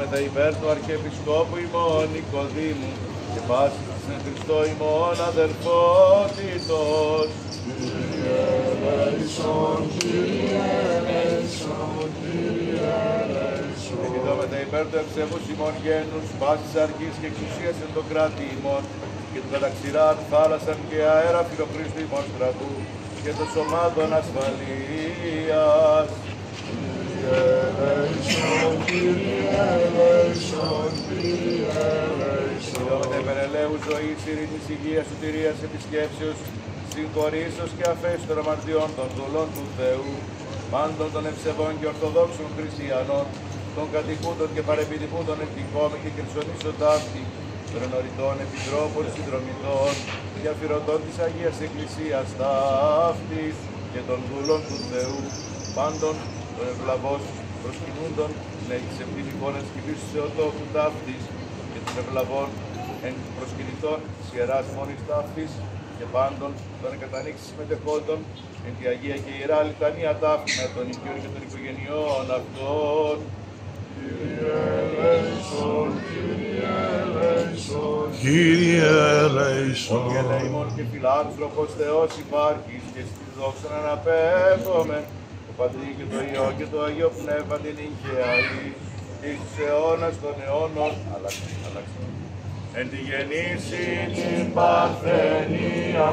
Δόμετα υπέρ του Αρχιεπισκόπου ημών Νικοδήμου και πάσης της εν Χριστώ ημών αδερφότητος. Κύριε ελέησον, Κύριε ελέησον, Κύριε ελέησον. Επιδόμετα υπέρ του ευσεβούς ημών γένους, πάσης αρχής και εξουσίας εν το κράτη ημών και του καταξηράν θάλασσαν και αέρα φιλοχρήστου ημών στρατού και των σωμάτων ασφαλείας. Κύριε ελέησον, Κύριε ελέησον, Κύριε ελέησον. Επιδόμετα υπερελαίου ζωής, ειρήνης, υγείας, σωτηρίας, επισκέψεως, συγχωρήσεως και αφέσεως των αμαρτιών των δούλων του Θεού, πάντων των ευσεβών και ορθοδόξων χριστιανών, των κατοικούντων και παρεπιτυχούντων ευτυχώμη και χρυσονήσων ταύτη, των ενωριτών επιτρόπων συνδρομητών και αφιερωτών της Αγίας Εκκλησίας ταύτης και των δούλων του Θεού, πάντων των ευλαβώς προσκυνούντων με τις επτυχικών ενσκευής του Θεοτόκου ταύτης και των ευλαβών εν προσκυνητών της Ιεράς Μόνης ταύτης και πάντων των εγκατανοίξεις συμμετεχόντων εν τη Αγία και Ιερά Λιτανία ταύτη με των οικειών και των οικογενειών αυτών. Κύριε ελέησον, Κύριε ελέησον. Κύριε ελέησον. Ότι ελεημόν και φιλάνθρωπος Θεός υπάρχεις και στη δόξα να αναπέμπομεν το Πατρί και το Υιό και το Αγίο Πνεύμα την νύχαια και εις τους αιώνας των αιώνων. Αλλάξτε. Εν τη γεννήση την παρθενία